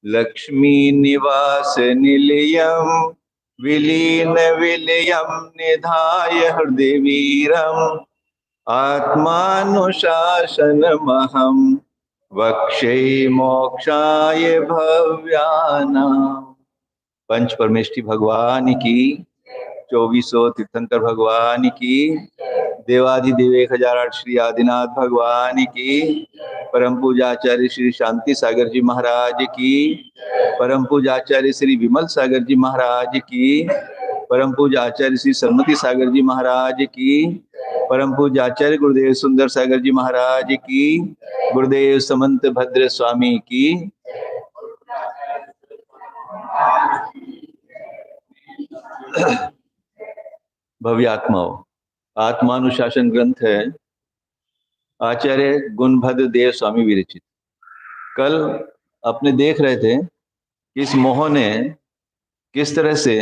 लक्ष्मी निवास निलयम विलीन विलयम निधाय हृदय वीरम आत्मानुशासनमहं वक्षे मोक्षाय भव्यानाम। पंच परमेष्ठी भगवान की, 2400 तीर्थंकर भगवान की, देवाधिदेव 1008 श्री आदिनाथ भगवान की, परम पूजाचार्य श्री शांति सागर जी महाराज की, परम पूजाचार्य श्री विमल सागर जी महाराज की, परम पूजाचार्य श्री सरमती सागर जी महाराज की, परम पूजाचार्य गुरुदेव सुंदर सागर जी महाराज की, गुरुदेव समंत भद्र स्वामी की। भव्य आत्माओं, आत्मानुशासन ग्रंथ है आचार्य गुणभद्र देव स्वामी विरचित। कल अपने देख रहे थे कि इस मोह ने किस तरह से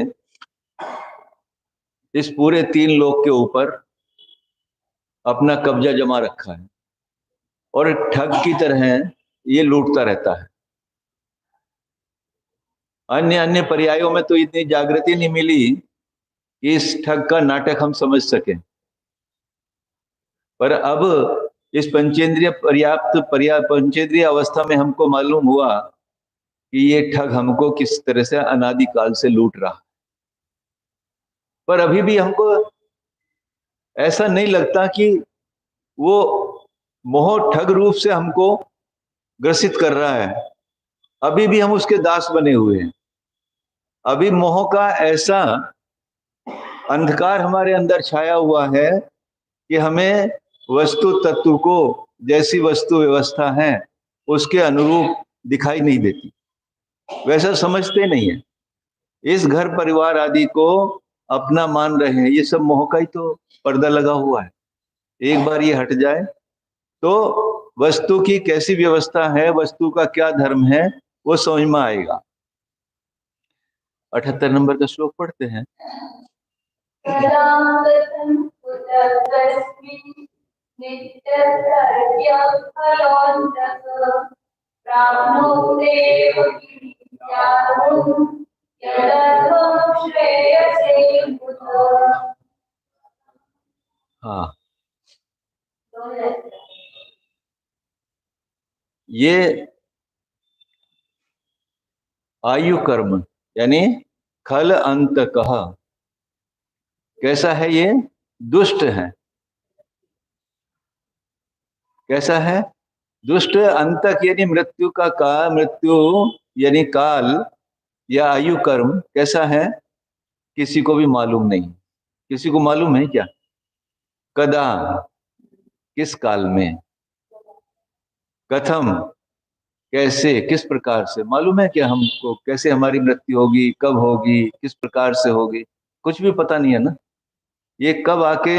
इस पूरे 3 लोक के ऊपर अपना कब्जा जमा रखा है और ठग की तरह ये लूटता रहता है। अन्य अन्य पर्यायों में तो इतनी जागृति नहीं मिली कि इस ठग का नाटक हम समझ सकें, पर अब इस पंचेंद्रिय अवस्था में हमको मालूम हुआ कि ये ठग हमको किस तरह से अनादिकाल से लूट रहा। पर अभी भी हमको ऐसा नहीं लगता कि वो मोह ठग रूप से हमको ग्रसित कर रहा है। अभी भी हम उसके दास बने हुए हैं। अभी मोह का ऐसा अंधकार हमारे अंदर छाया हुआ है कि हमें वस्तु तत्व को जैसी वस्तु व्यवस्था है उसके अनुरूप दिखाई नहीं देती, वैसा समझते नहीं है। इस घर परिवार आदि को अपना मान रहे हैं, ये सब मोह का ही तो पर्दा लगा हुआ है। एक बार ये हट जाए तो वस्तु की कैसी व्यवस्था है, वस्तु का क्या धर्म है, वो समझ में आएगा। 78 नंबर का श्लोक पढ़ते हैं। हाँ, ये आयु कर्म यानी खल अंत कह, कैसा है? ये दुष्ट है। कैसा है? दुष्ट। अंतक यानी मृत्यु का काल, मृत्यु यानी काल या आयु कर्म कैसा है किसी को भी मालूम नहीं। किसी को मालूम है क्या? कदा, किस काल में, कथम, कैसे, किस प्रकार से मालूम है क्या हमको? कैसे हमारी मृत्यु होगी, कब होगी, किस प्रकार से होगी, कुछ भी पता नहीं है ना। ये कब आके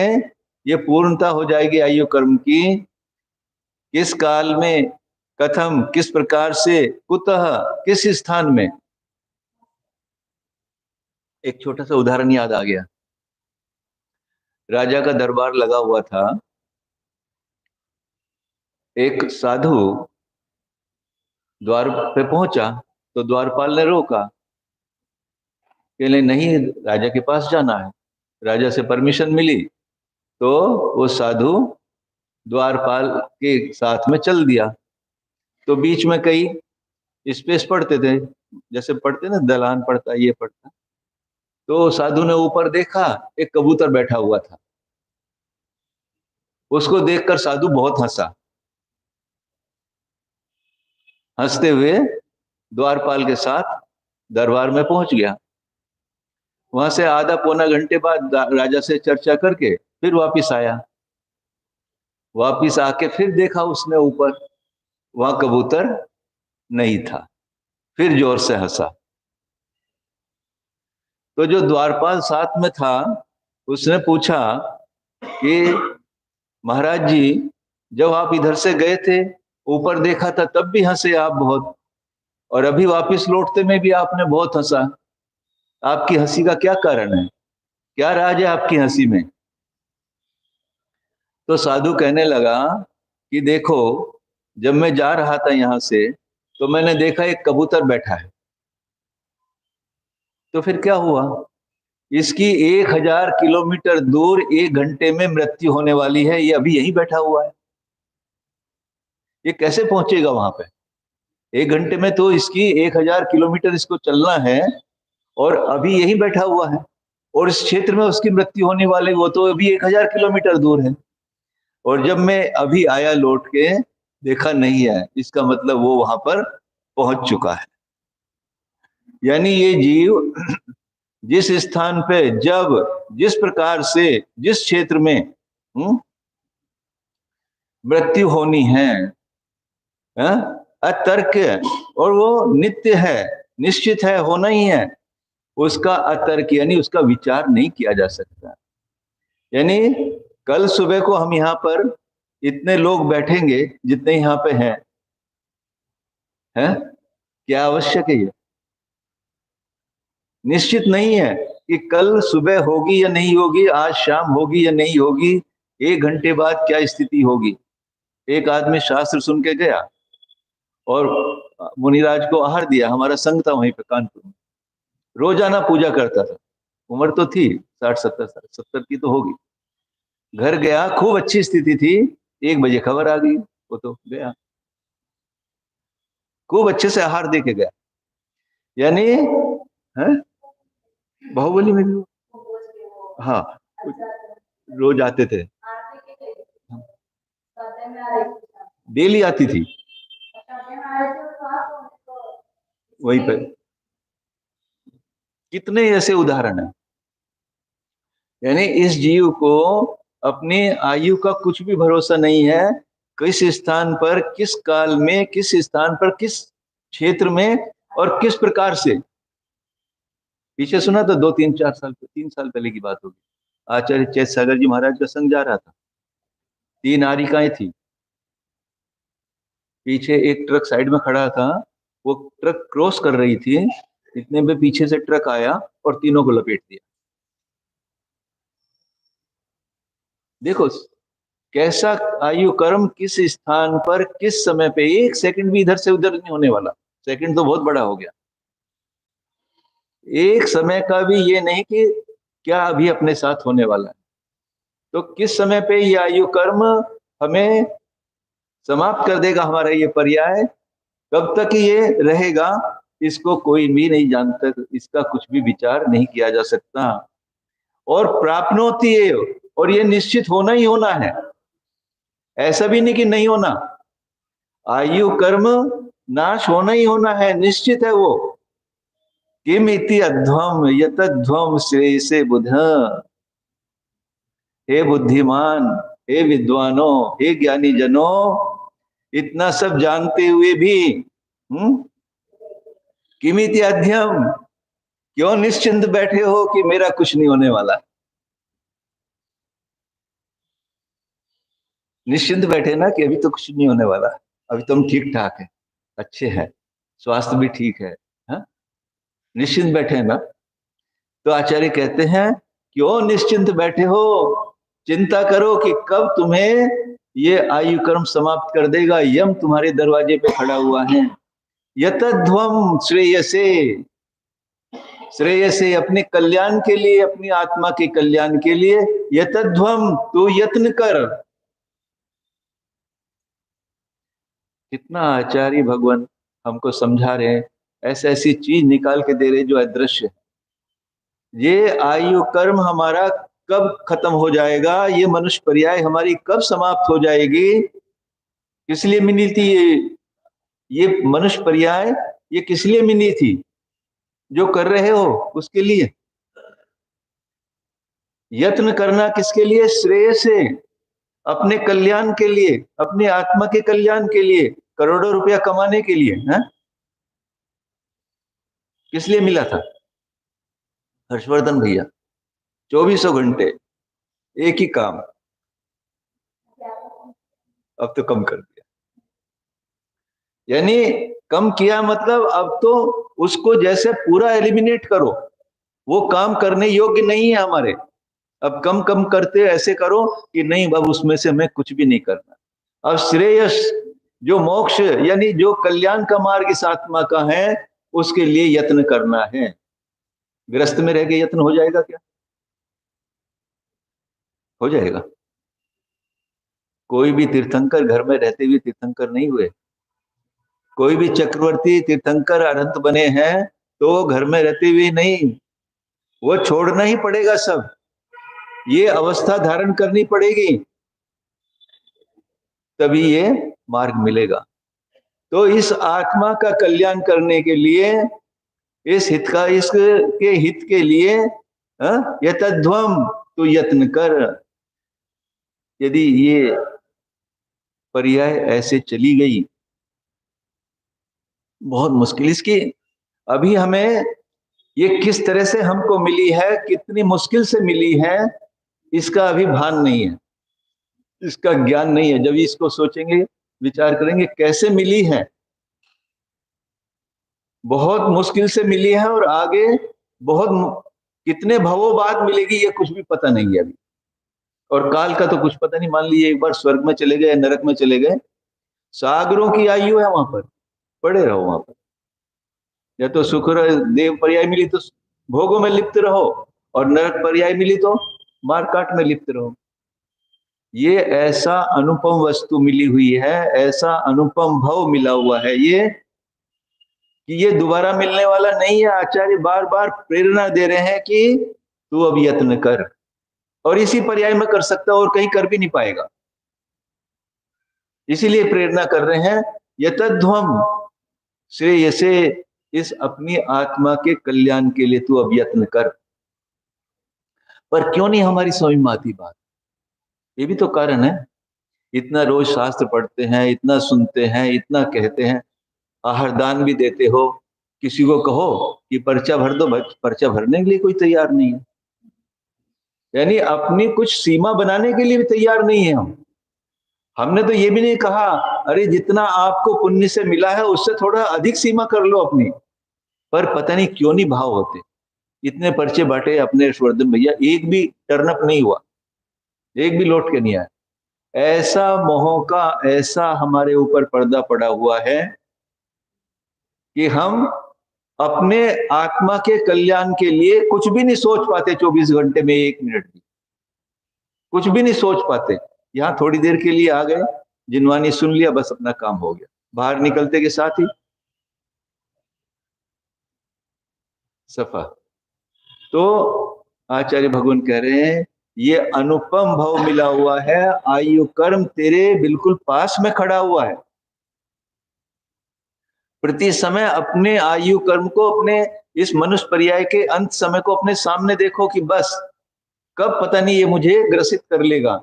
ये पूर्णता हो जाएगी आयु कर्म की, किस काल में, कथम, किस प्रकार से, कुतः, किस स्थान में। एक छोटा सा उदाहरण याद आ गया। राजा का दरबार लगा हुआ था। एक साधु द्वार पे पहुंचा तो द्वारपाल ने रोका, कहले नहीं, राजा के पास जाना है। राजा से परमिशन मिली तो वो साधु द्वारपाल के साथ में चल दिया। तो बीच में कई स्पेस पड़ते थे, जैसे पढ़ते ना, दलान पड़ता, ये पड़ता। तो साधु ने ऊपर देखा, एक कबूतर बैठा हुआ था। उसको देखकर साधु बहुत हंसा। हंसते हुए द्वारपाल के साथ दरबार में पहुंच गया। वहां से आधा पौना घंटे बाद राजा से चर्चा करके फिर वापिस आया। वापिस आके फिर देखा उसने ऊपर, वहां कबूतर नहीं था। फिर जोर से हंसा। तो जो द्वारपाल साथ में था उसने पूछा कि महाराज जी, जब आप इधर से गए थे ऊपर देखा था तब भी हंसे आप बहुत, और अभी वापस लौटते में भी आपने बहुत हंसा। आपकी हंसी का क्या कारण है? क्या राज है आपकी हंसी में? तो साधु कहने लगा कि देखो, जब मैं जा रहा था यहां से तो मैंने देखा एक कबूतर बैठा है, तो फिर क्या हुआ, इसकी 1000 किलोमीटर दूर 1 घंटे में मृत्यु होने वाली है, ये अभी यहीं बैठा हुआ है, ये कैसे पहुंचेगा वहां पे? 1 घंटे में तो इसकी 1000 किलोमीटर इसको चलना है, और अभी यहीं बैठा हुआ है, और इस क्षेत्र में उसकी मृत्यु होने वाली, वो तो अभी 1000 किलोमीटर दूर है। और जब मैं अभी आया लौट के, देखा नहीं है, इसका मतलब वो वहां पर पहुंच चुका है। यानी ये जीव जिस स्थान पे, जब, जिस प्रकार से, जिस क्षेत्र में मृत्यु होनी है, अतर्क, और वो नित्य है, निश्चित है, होना ही है, उसका अतर्क यानी उसका विचार नहीं किया जा सकता। यानी कल सुबह को हम यहाँ पर इतने लोग बैठेंगे जितने यहाँ पे हैं, क्या आवश्यक है? ये निश्चित नहीं है कि कल सुबह होगी या नहीं होगी, आज शाम होगी या नहीं होगी, 1 घंटे बाद क्या स्थिति होगी। एक आदमी शास्त्र सुन के गया और मुनिराज को आहार दिया, हमारा संघ था वहीं पे कानपुर में, रोजाना पूजा करता था, उम्र तो थी 60-70 की तो होगी। घर गया, खूब अच्छी स्थिति थी, 1 बजे खबर आ गई, वो तो गया, खूब अच्छे से आहार दे के गया। यानी बाहुबली में भी, हाँ, रोज आते थे, डेली आती थी वहीं पे। कितने ऐसे उदाहरण हैं। यानी इस जीव को अपनी आयु का कुछ भी भरोसा नहीं है, किस स्थान पर, किस काल में, किस स्थान पर, किस क्षेत्र में, और किस प्रकार से। पीछे सुना था 2-3-4 साल, 3 साल पहले की बात होगी, आचार्य चैत सागर जी महाराज का संग जा रहा था, 3 आरिकाएं थी, पीछे एक ट्रक साइड में खड़ा था, वो ट्रक क्रॉस कर रही थी, इतने में पीछे से ट्रक आया और तीनों को लपेट दिया। देखो कैसा आयु कर्म, किस स्थान पर, किस समय पे, 1 सेकंड भी इधर से उधर नहीं होने वाला, सेकंड तो बहुत बड़ा हो गया, एक समय का भी ये नहीं कि क्या अभी अपने साथ होने वाला है। तो किस समय पे ये आयु कर्म हमें समाप्त कर देगा, हमारा ये पर्याय कब तक ये रहेगा, इसको कोई भी नहीं जानता, इसका कुछ भी विचार नहीं किया जा सकता। और प्राप्नोति है, और ये निश्चित होना ही होना है, ऐसा भी नहीं कि नहीं होना, आयु कर्म नाश होना ही होना है, निश्चित है वो। किम इति अध्वम यतध्वम श्रेयसे बुध, हे बुद्धिमान, हे विद्वानों, हे ज्ञानी जनों, इतना सब जानते हुए भी किमिति अध्यम, क्यों निश्चिंत बैठे हो कि मेरा कुछ नहीं होने वाला। निश्चिंत बैठे ना कि अभी तो कुछ नहीं होने वाला, अभी तो हम ठीक ठाक है, अच्छे हैं, स्वास्थ्य भी ठीक है, निश्चिंत बैठे हैं ना। तो आचार्य कहते हैं क्यों निश्चिंत बैठे हो, चिंता करो कि कब तुम्हें ये आयु कर्म समाप्त कर देगा, यम तुम्हारे दरवाजे पे खड़ा हुआ है। यतध्वम श्रेयसे, श्रेयसे अपने कल्याण के लिए, अपनी आत्मा के कल्याण के लिए, यतध्वम तो यत्न कर। कितना आचार्य भगवान हमको समझा रहे हैं, ऐसी ऐसी चीज निकाल के दे रहे जो अदृश्य है। ये आयु कर्म हमारा कब खत्म हो जाएगा, ये मनुष्य पर्याय हमारी कब समाप्त हो जाएगी, किस लिए मिली थी ये मनुष्य पर्याय, ये किस लिए मिली थी, जो कर रहे हो उसके लिए। यत्न करना किसके लिए, श्रेय से, अपने कल्याण के लिए, अपने आत्मा के कल्याण के लिए, करोड़ों रुपया कमाने के लिए, है? किस लिए मिला था? हर्षवर्धन भैया 2400 घंटे एक ही काम, अब तो कम कर दिया। यानी कम किया मतलब अब तो उसको जैसे पूरा एलिमिनेट करो, वो काम करने योग्य नहीं है हमारे, अब कम कम करते ऐसे करो कि नहीं, अब उसमें से हमें कुछ भी नहीं करना, अब श्रेयस जो मोक्ष यानी जो कल्याण का मार्ग इस आत्मा का है, उसके लिए यत्न करना है। ग्रस्त में रह के यत्न हो जाएगा क्या? हो जाएगा? कोई भी तीर्थंकर घर में रहते हुए तीर्थंकर नहीं हुए। कोई भी चक्रवर्ती तीर्थंकर अरहंत बने हैं तो घर में रहते हुए नहीं, वो छोड़ना ही पड़ेगा सब। ये अवस्था धारण करनी पड़ेगी, तभी ये मार्ग मिलेगा। तो इस आत्मा का कल्याण करने के लिए, इस हित का, इसके हित के लिए यतध्वम, तो यत्न कर। यदि ये पर्याय ऐसे चली गई, बहुत मुश्किल। इसकी अभी हमें ये किस तरह से हमको मिली है, कितनी मुश्किल से मिली है, इसका अभी भान नहीं है, इसका ज्ञान नहीं है। जब इसको सोचेंगे, विचार करेंगे कैसे मिली है, बहुत मुश्किल से मिली है और आगे बहुत कितने भवों बाद मिलेगी, ये कुछ भी पता नहीं है अभी। और काल का तो कुछ पता नहीं। मान लीजिए एक बार स्वर्ग में चले गए, नरक में चले गए, सागरों की आयु है वहां पर, पड़े रहो वहां पर। या तो सुख देव पर्याय मिली तो भोगों में लिप्त रहो, और नरक पर्याय मिली तो मार काट में लिप्त रहो। ये ऐसा अनुपम वस्तु मिली हुई है, ऐसा अनुपम भव मिला हुआ है ये, कि ये दोबारा मिलने वाला नहीं है। आचार्य बार बार प्रेरणा दे रहे हैं कि तू अब यत्न कर, और इसी पर्याय में कर सकता, और कहीं कर भी नहीं पाएगा। इसीलिए प्रेरणा कर रहे हैं, यतध्वम श्रेयसे, इस अपनी आत्मा के कल्याण के लिए तू अब यत्न कर। पर क्यों नहीं हमारी समझ में आती बात? ये भी तो कारण है। इतना रोज शास्त्र पढ़ते हैं, इतना सुनते हैं, इतना कहते हैं, आहार दान भी देते हो, किसी को कहो कि पर्चा भर दो, पर्चा भरने के लिए कोई तैयार नहीं है। यानी अपनी कुछ सीमा बनाने के लिए भी तैयार नहीं है हम। हमने तो ये भी नहीं कहा अरे जितना आपको पुण्य से मिला है उससे थोड़ा अधिक सीमा कर लो अपनी। पर पता नहीं क्यों नहीं भाव होते। इतने पर्चे बांटे अपने हर्षवर्धन भैया, एक भी टर्नअप नहीं हुआ, एक भी लौट के नहीं आया। ऐसा मोह का ऐसा हमारे ऊपर पर्दा पड़ा हुआ है कि हम अपने आत्मा के कल्याण के लिए कुछ भी नहीं सोच पाते। 24 घंटे में 1 मिनट भी कुछ भी नहीं सोच पाते। यहाँ थोड़ी देर के लिए आ गए, जिनवानी सुन लिया, बस अपना काम हो गया, बाहर निकलते के साथ ही सफा। तो आचार्य भगवान कह रहे हैं ये अनुपम भाव मिला हुआ है, आयु कर्म तेरे बिल्कुल पास में खड़ा हुआ है। प्रति समय अपने आयु कर्म को, अपने इस मनुष्य पर्याय के अंत समय को अपने सामने देखो कि बस कब पता नहीं ये मुझे ग्रसित कर लेगा।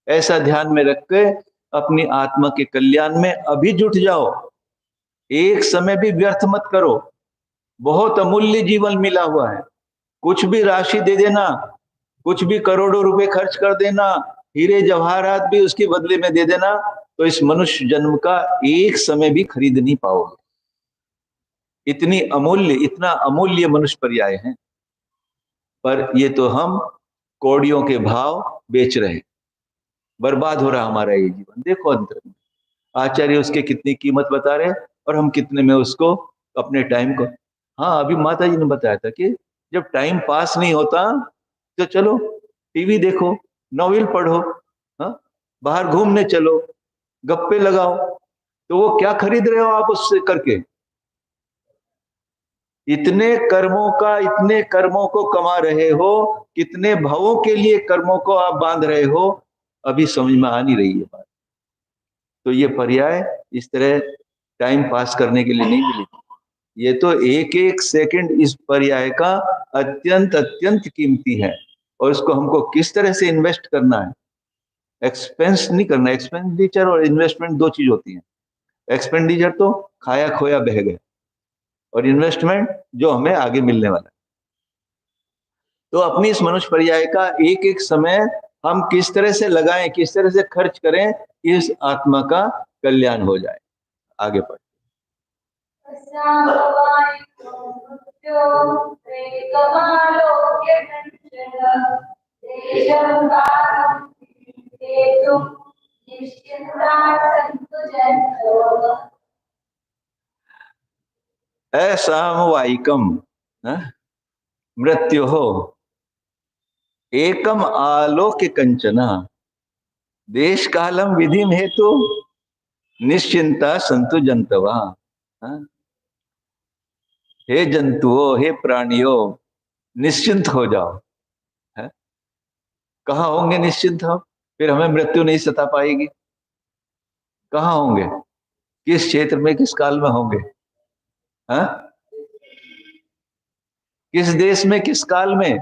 ऐसा ध्यान में रख के अपनी आत्मा के कल्याण में अभी जुट जाओ, एक समय भी व्यर्थ मत करो। बहुत अमूल्य जीवन मिला हुआ है। कुछ भी राशि दे देना, कुछ भी करोड़ों रुपए खर्च कर देना, हीरे जवाहरात भी उसके बदले में दे देना, तो इस मनुष्य जन्म का एक समय भी खरीद नहीं पाओगे। इतनी अमूल्य, इतना अमूल्य मनुष्य पर्याय है। पर ये तो हम कौड़ियों के भाव बेच रहे, बर्बाद हो रहा हमारा ये जीवन। देखो अंतर में आचार्य उसके कितनी कीमत बता रहे हैं, और हम कितने में उसको अपने टाइम को। हाँ, अभी माता जी ने बताया था कि जब टाइम पास नहीं होता तो चलो टीवी देखो, नॉवेल पढ़ो, हाँ, बाहर घूमने चलो, गप्पे लगाओ। तो वो क्या खरीद रहे हो आप उससे करके? इतने कर्मों को कमा रहे हो, कितने भवों के लिए कर्मों को आप बांध रहे हो, अभी समझ में आ नहीं रही है बात। तो ये पर्याय इस तरह टाइम पास करने के लिए नहीं मिली। ये तो एक एक सेकंड इस पर्याय का अत्यंत अत्यंत कीमती है, और इसको हमको किस तरह से इन्वेस्ट करना है। एक्सपेंस नहीं करना। एक्सपेंडिचर और इन्वेस्टमेंट दो चीज होती है। एक्सपेंडिचर तो खाया खोया बह गया, और इन्वेस्टमेंट जो हमें आगे मिलने वाला है। तो अपनी इस मनुष्य पर्याय का एक एक समय हम किस तरह से लगाएं, किस तरह से खर्च करें कि इस आत्मा का कल्याण हो जाए। आगे बढ़ असामवायिकम मृत्यु हो एकम आलोक्य कंचना देश कालम विधि हेतु निश्चिंता संतु जंतवा। हे जंतुओं, हे प्राणियों, निश्चिंत हो जाओ। है? कहाँ होंगे निश्चिंत हम? फिर हमें मृत्यु नहीं सता पाएगी। कहाँ होंगे? किस क्षेत्र में, किस काल में होंगे? हाँ, किस देश में, किस काल में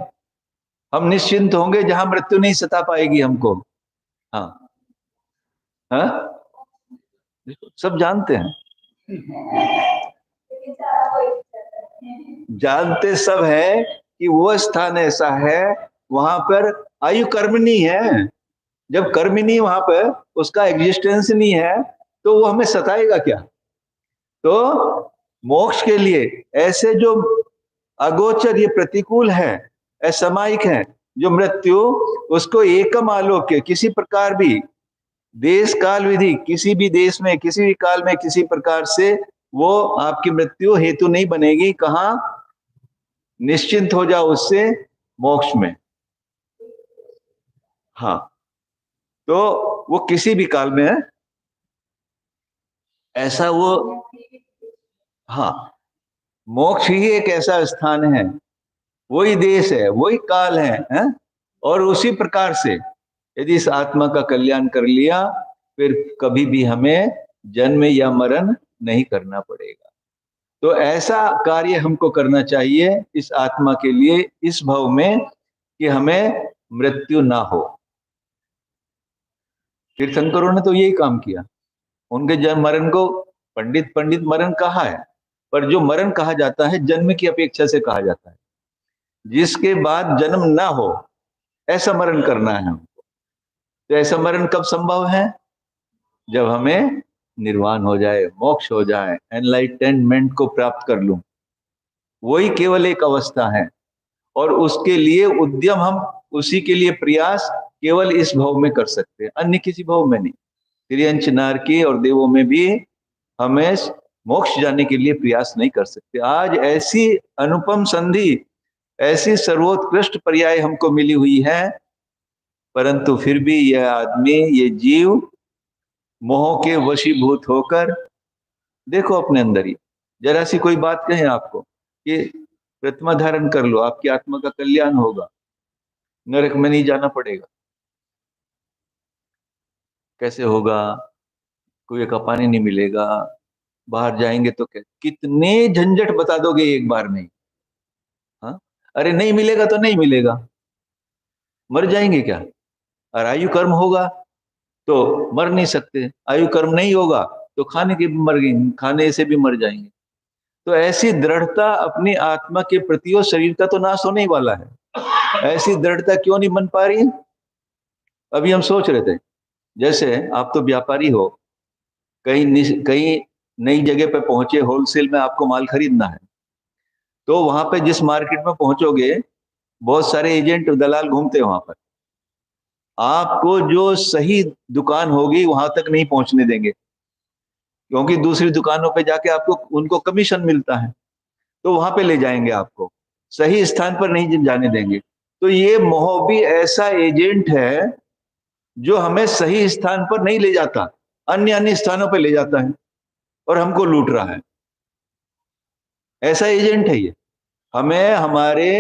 हम निश्चिंत होंगे जहां मृत्यु नहीं सता पाएगी हमको? हाँ, हाँ, सब जानते हैं, जानते सब है कि वो स्थान ऐसा है वहां पर आयु कर्मणी है। जब कर्मणी वहां पर उसका एग्जिस्टेंस नहीं है तो वो हमें सताएगा क्या? तो मोक्ष के लिए ऐसे जो अगोचर, ये प्रतिकूल है, असामयिक है जो मृत्यु, उसको एकम आलोक्य, किसी प्रकार भी देश काल विधि, किसी भी देश में, किसी भी काल में, किसी प्रकार से वो आपकी मृत्यु हेतु नहीं बनेगी। कहाँ? निश्चिंत हो जाओ उससे, मोक्ष में। हाँ, तो वो किसी भी काल में है ऐसा वो। हाँ, मोक्ष ही एक ऐसा स्थान है, वही देश है, वही काल है? और उसी प्रकार से यदि इस आत्मा का कल्याण कर लिया फिर कभी भी हमें जन्म या मरण नहीं करना पड़ेगा। तो ऐसा कार्य हमको करना चाहिए इस आत्मा के लिए, इस भव में, कि हमें मृत्यु ना हो। तीर्थंकरों ने तो यही काम किया। उनके जन्म मरण को पंडित पंडित मरण कहा है, पर जो मरण कहा जाता है जन्म की अपेक्षा से कहा जाता है। जिसके बाद जन्म ना हो ऐसा मरण करना है हमको। तो ऐसा मरण कब संभव है? जब हमें निर्वाण हो जाए, मोक्ष हो जाए, एनलाइटनमेंट को प्राप्त कर लूं। वही केवल एक अवस्था है और उसके लिए उद्यम हम, उसी के लिए प्रयास केवल इस भव में कर सकते हैं, अन्य किसी भव में नहीं। त्रियंच नारकी और देवों में भी हमें मोक्ष जाने के लिए प्रयास नहीं कर सकते। आज ऐसी अनुपम संधि, ऐसी सर्वोत्कृष्ट पर्याय हमको मिली हुई है, परंतु फिर भी यह आदमी, ये जीव मोह के वशीभूत होकर, देखो अपने अंदर ही जरा सी कोई बात कहें आपको कि प्रतिमा धारण कर लो, आपकी आत्मा का कल्याण होगा, नरक में नहीं जाना पड़ेगा, कैसे होगा? कुएं का पानी नहीं मिलेगा, बाहर जाएंगे तो कितने झंझट बता दोगे एक बार में। हाँ, अरे नहीं मिलेगा तो नहीं मिलेगा, मर जाएंगे क्या? और आयु कर्म होगा तो मर नहीं सकते, आयु कर्म नहीं होगा तो खाने के भी मर गए, खाने से भी मर जाएंगे। तो ऐसी दृढ़ता अपनी आत्मा के प्रति, और शरीर का तो नाश होने ही वाला है, ऐसी दृढ़ता क्यों नहीं बन पा रही? अभी हम सोच रहे थे, जैसे आप तो व्यापारी हो, कहीं नई जगह पे पहुंचे, होलसेल में आपको माल खरीदना है, तो वहां पे जिस मार्केट में पहुंचोगे बहुत सारे एजेंट, दलाल घूमते हैं वहां पर। आपको जो सही दुकान होगी वहां तक नहीं पहुंचने देंगे, क्योंकि दूसरी दुकानों पे जाके आपको, उनको कमीशन मिलता है, तो वहां पे ले जाएंगे, आपको सही स्थान पर नहीं जाने देंगे। तो ये मोह भी ऐसा एजेंट है जो हमें सही स्थान पर नहीं ले जाता, अन्य अन्य स्थानों पर ले जाता है और हमको लूट रहा है। ऐसा एजेंट है ये, हमें हमारे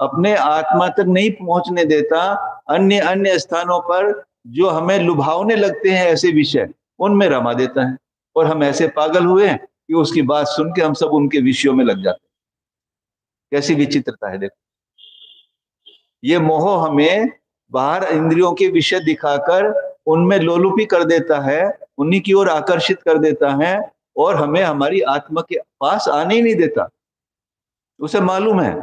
अपने आत्मा तक नहीं पहुंचने देता, अन्य अन्य स्थानों पर जो हमें लुभावने लगते हैं ऐसे विषय, उनमें रमा देता है। और हम ऐसे पागल हुए हैं कि उसकी बात सुन के हम सब उनके विषयों में लग जाते हैं। कैसी विचित्रता है देखो। ये मोह हमें बाहर इंद्रियों के विषय दिखाकर उनमें लोलुपी कर देता है, उन्हीं की ओर आकर्षित कर देता है और हमें हमारी आत्मा के पास आने ही नहीं देता। उसे मालूम है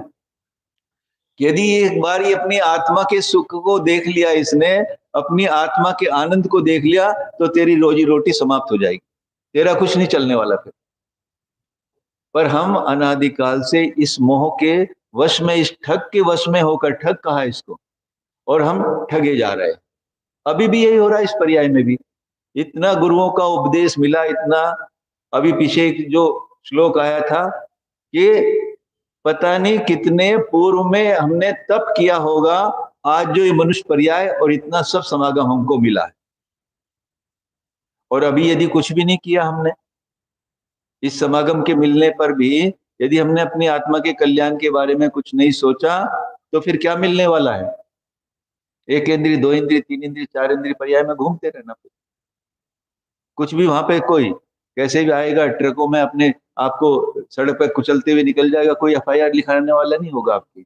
कि यदि एक बार ये अपनी आत्मा के सुख को देख लिया, इसने अपनी आत्मा के आनंद को देख लिया, तो तेरी रोजी रोटी समाप्त हो जाएगी, तेरा कुछ नहीं चलने वाला फिर। पर हम अनादिकाल से इस मोह के वश में, इस ठग के वश में होकर, ठग कहा इसको, और हम ठगे जा रहे हैं। अभी भी यही हो रहा है इस पर्याय में भी। इतना गुरुओं का उपदेश मिला, इतना। अभी पीछे एक जो श्लोक आया था कि पता नहीं कितने पूर्व में हमने तप किया होगा, आज जो ये मनुष्य पर्याय और इतना सब समागम हमको मिला है। और अभी यदि कुछ भी नहीं किया हमने, इस समागम के मिलने पर भी यदि हमने अपनी आत्मा के कल्याण के बारे में कुछ नहीं सोचा, तो फिर क्या मिलने वाला है? एक इंद्रिय, दो इंद्रिय, तीन इंद्रिय, चार इंद्रिय पर्याय में घूमते रहना। कुछ भी वहां पे कोई कैसे भी आएगा, ट्रकों में अपने आपको सड़क पर कुचलते हुए निकल जाएगा, कोई एफआईआर लिखाने वाला नहीं होगा आपकी।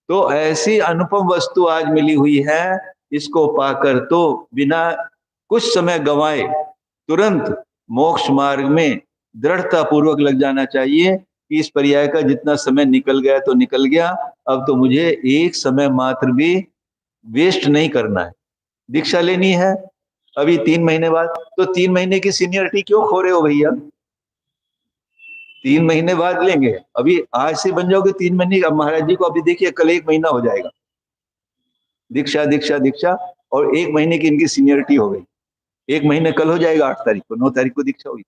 तो ऐसी अनुपम वस्तु आज मिली हुई है, इसको पाकर तो बिना कुछ समय गंवाए तुरंत मोक्ष मार्ग में दृढ़ता पूर्वक लग जाना चाहिए कि इस पर्याय का जितना समय निकल गया तो निकल गया, अब तो मुझे एक समय मात्र भी वेस्ट नहीं करना है। दीक्षा लेनी है अभी 3 महीने बाद, तो 3 महीने की सीनियरिटी क्यों खो रहे हो भैया? 3 महीने बाद लेंगे, अभी आज से बन जाओगे 3 महीने। अब महाराज जी को अभी देखिए, कल 1 महीना हो जाएगा दीक्षा दीक्षा दीक्षा, और 1 महीने की इनकी सीनियरिटी हो गई। 1 महीने कल हो जाएगा, 8 तारीख को, 9 तारीख को दीक्षा हुई।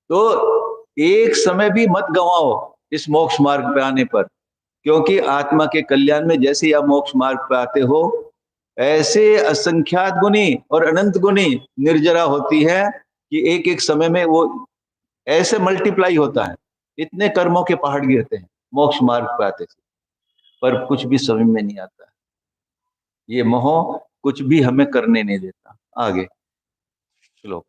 तो एक समय भी मत गंवाओ इस मोक्ष मार्ग पे आने पर, क्योंकि आत्मा के कल्याण में जैसे ही आप मोक्ष मार्ग पे आते हो, ऐसे असंख्यात गुणी और अनंत गुणी निर्जरा होती है कि एक एक समय में वो ऐसे मल्टीप्लाई होता है, इतने कर्मों के पहाड़ गिरते हैं मोक्ष मार्ग पे आते से, पर कुछ भी समझ में नहीं आता। ये मोह कुछ भी हमें करने नहीं देता। आगे श्लोक।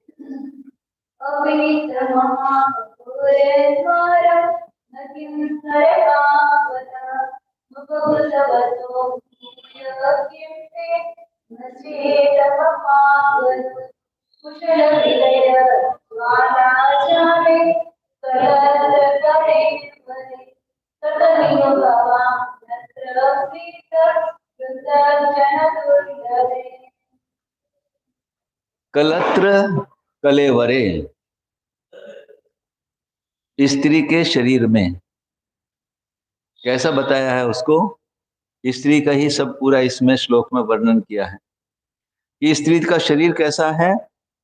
कलत्र कलेवरे, स्त्री के शरीर में कैसा बताया है उसको, स्त्री का ही सब पूरा इसमें श्लोक में वर्णन किया है कि स्त्री का शरीर कैसा है।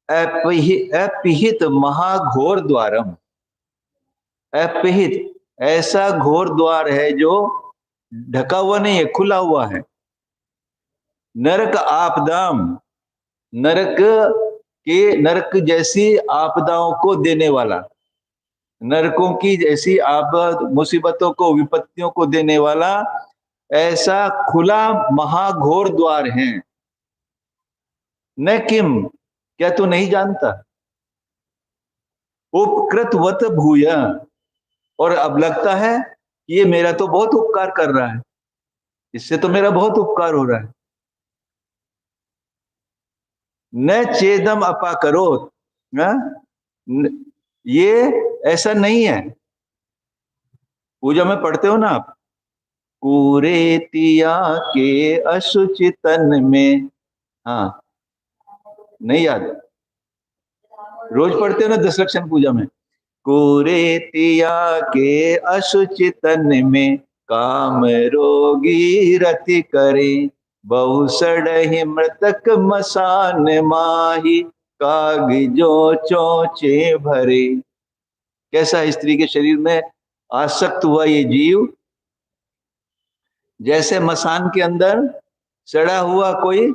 अपिहित महाघोर द्वारम, अपिहित ऐसा घोर द्वार है जो ढका हुआ नहीं है, खुला हुआ है। नरक आपदाम, नरक जैसी आपदाओं को देने वाला, नरकों की जैसी आपद मुसीबतों को, विपत्तियों को देने वाला ऐसा खुला महाघोर द्वार है। न किम, क्या तू नहीं जानता? उपकृतवत भूय, और अब लगता है कि ये मेरा तो बहुत उपकार कर रहा है, इससे तो मेरा बहुत उपकार हो रहा है। न चेदम अपा करो, ये ऐसा नहीं है। पूजा में पढ़ते हो ना आप, कुरेतिया के अशुचितन में, हाँ नहीं याद? रोज पढ़ते हो ना दशलक्षण पूजा में, कुरेतिया के अशुचितन में काम रोगी रति करे, बहु सड़हि मृतक मसान माही, कागजो चोचे भरे। कैसा स्त्री के शरीर में आसक्त हुआ ये जीव, जैसे मसान के अंदर सड़ा हुआ कोई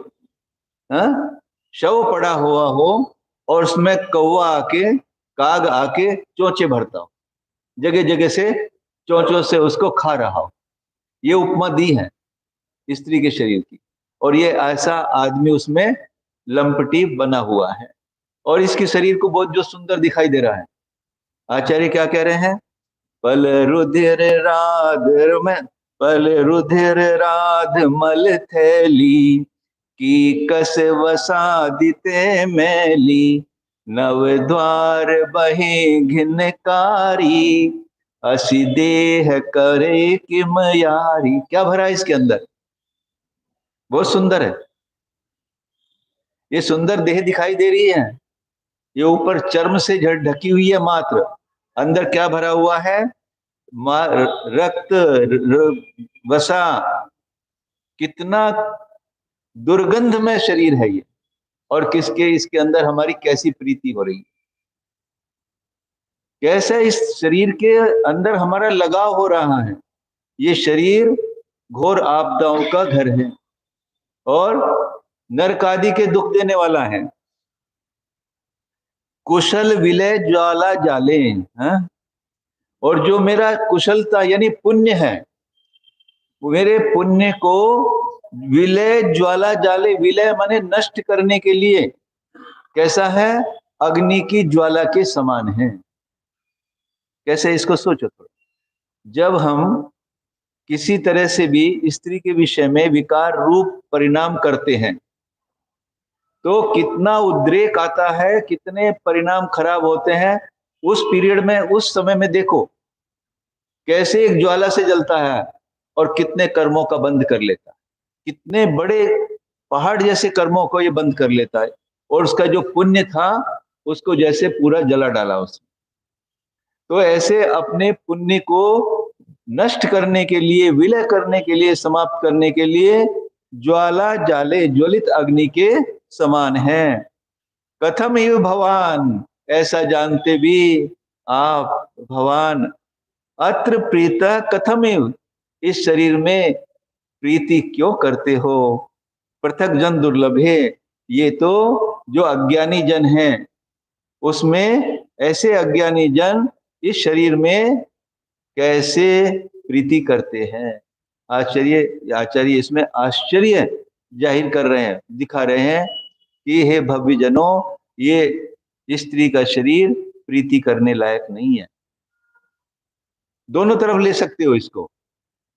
शव पड़ा हुआ हो और उसमें कौवा आके, काग आके चोंचे भरता हो, जगह जगह से चोंचों से उसको खा रहा हो। ये उपमा दी है स्त्री के शरीर की, और ये ऐसा आदमी उसमें लंपटी बना हुआ है, और इसके शरीर को बहुत जो सुंदर दिखाई दे रहा है। आचार्य क्या कह रहे हैं? पल रुधिर राध मल थैली, की कस वसादिते मैली, नव द्वार बहे घिनकारी, असी देह करे किम यारी। क्या भरा है इसके अंदर? बहुत सुंदर है, ये सुंदर देह दिखाई दे रही है, ये ऊपर चर्म से ढकी हुई है मात्र, अंदर क्या भरा हुआ है? रक्त वसा, कितना दुर्गंधमय शरीर है ये, और किसके इसके अंदर हमारी कैसी प्रीति हो रही है, कैसे इस शरीर के अंदर हमारा लगाव हो रहा है। ये शरीर घोर आपदाओं का घर है और नरक आदि के दुख देने वाला है। कुशल विलय ज्वाला जाले, हाँ? और जो मेरा कुशलता यानी पुण्य है, मेरे पुण्य को विलय ज्वाला जाले, विलय माने नष्ट करने के लिए कैसा है, अग्नि की ज्वाला के समान है। कैसे, इसको सोचो थोड़ा। जब हम किसी तरह से भी स्त्री के विषय में विकार रूप परिणाम करते हैं तो कितना उद्रेक आता है, कितने परिणाम खराब होते हैं। उस पीरियड में, उस समय में देखो कैसे एक ज्वाला से जलता है और कितने कर्मों का बंद कर लेता है, कितने बड़े पहाड़ जैसे कर्मों को ये बंद कर लेता है, और उसका जो पुण्य था उसको जैसे पूरा जला डाला उसने। तो ऐसे अपने पुण्य को नष्ट करने के लिए, विलय करने के लिए, समाप्त करने के लिए ज्वाला जाले, ज्वलित अग्नि के समान है। कथम इव भवान, ऐसा जानते भी आप भवान, अत्र प्रीता कथम इव, इस शरीर में प्रीति क्यों करते हो। पृथक जन दुर्लभ है, ये तो जो अज्ञानी जन है उसमें ऐसे अज्ञानी जन इस शरीर में कैसे प्रीति करते हैं। आचार्य इसमें आश्चर्य जाहिर कर रहे हैं, दिखा रहे हैं कि हे भव्य जनों, ये स्त्री का शरीर प्रीति करने लायक नहीं है। दोनों तरफ ले सकते हो इसको,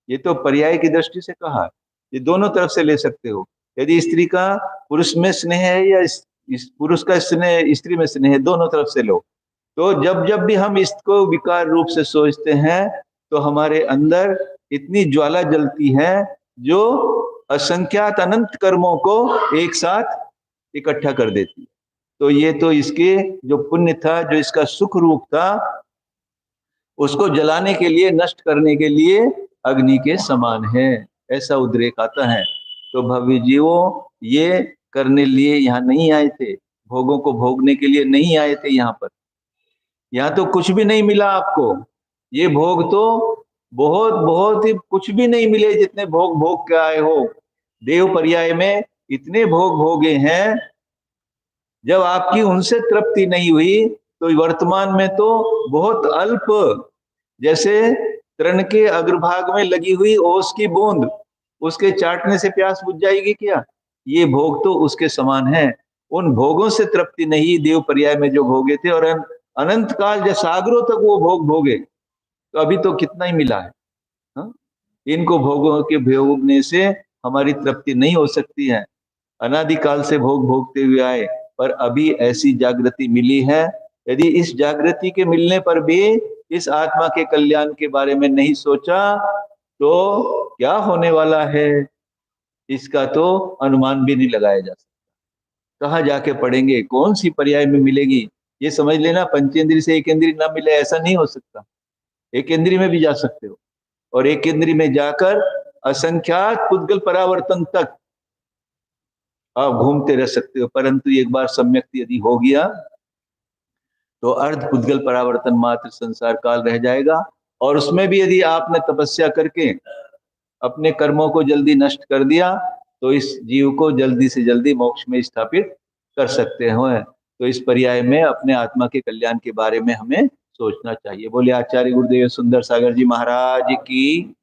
ये तो पर्याय की दृष्टि से कहा, ये दोनों तरफ से ले सकते हो। यदि स्त्री का पुरुष में स्नेह है या इस पुरुष का स्नेह स्त्री में स्नेह है, दोनों तरफ से लो। तो जब जब भी हम इसको विकार रूप से सोचते हैं तो हमारे अंदर इतनी ज्वाला जलती है जो असंख्यात अनंत कर्मों को एक साथ इकट्ठा कर देती है। तो ये तो इसके जो पुण्य था, जो इसका सुख रूप था, उसको जलाने के लिए, नष्ट करने के लिए अग्नि के समान है। ऐसा उद्रेक आता है। तो भव्य जीवों, ये करने लिए यहाँ नहीं आए थे, भोगों को भोगने के लिए नहीं आए थे यहाँ पर। यहाँ तो कुछ भी नहीं मिला आपको, ये भोग तो बहुत बहुत ही कुछ भी नहीं मिले जितने भोग भोग के आए हो। देव पर्याय में इतने भोग भोगे हैं, जब आपकी उनसे तृप्ति नहीं हुई तो वर्तमान में तो बहुत अल्प, जैसे तृण के अग्रभाग में लगी हुई ओस की बूंद, उसके चाटने से प्यास बुझ जाएगी क्या। ये भोग तो उसके समान है। उन भोगों से तृप्ति नहीं देव पर्याय में जो भोगे थे, और अनंत काल जब सागरों तक वो भोग भोगे, तो अभी तो कितना ही मिला है। हा? इनको भोगों के भोगने से हमारी तृप्ति नहीं हो सकती है। अनादिकाल से भोग भोगते हुए आए, पर अभी ऐसी जागृति मिली है। यदि इस जागृति के मिलने पर भी इस आत्मा के कल्याण के बारे में नहीं सोचा तो क्या होने वाला है, इसका तो अनुमान भी नहीं लगाया जा सकता। कहाँ जाके पढ़ेंगे, कौन सी पर्याय में मिलेगी, ये समझ लेना। पंचेंद्रिय से एक इंद्रिय ना मिले, ऐसा नहीं हो सकता। एक इंद्रिय में भी जा सकते हो, और एक इंद्रिय में जाकर असंख्यात पुद्गल परावर्तन तक आप घूमते रह सकते हो। परंतु एक बार सम्यक यदि हो गया तो अर्ध पुद्गल परावर्तन मात्र संसार काल रह जाएगा, और उसमें भी यदि आपने तपस्या करके अपने कर्मों को जल्दी नष्ट कर दिया तो इस जीव को जल्दी से जल्दी मोक्ष में स्थापित कर सकते हैं। तो इस पर्याय में अपने आत्मा के कल्याण के बारे में हमें सोचना चाहिए। बोले आचार्य गुरुदेव सुंदर सागर जी महाराज की।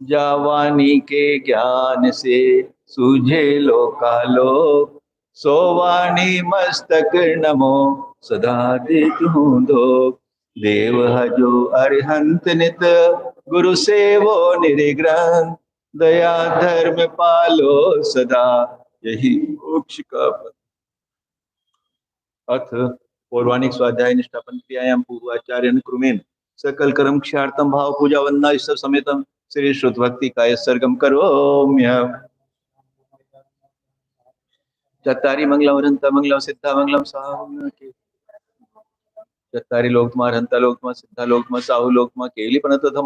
जावानी के ज्ञान से सूझे लोकालोक, सोवाणी मस्तक नमो सदा देतु धोक। देव जो अरिहंत नित गुरु सेवो निर्ग्रंथ, दया धर्म पालो सदा यही मोक्ष का पथ। अथ पौर्वाणिक स्वाध्याय निष्ठापन क्रियायाम पूर्वाचार्य अनुक्रमेण सकल कर्म क्षार्थम भाव पूजा वंदना ईश्वर समेतम श्री श्रुत भक्ति काय सर्गम करोम्यहम्। चत्तारी मंगलम हरंता मंगलम सिद्धा मंगलम साहु के। चत्तारी लोक तुम्हार हंता लोक तुम्हार सिद्धा लोक तुम्हार साहु लोक तुम्हार केली पनत धम्म।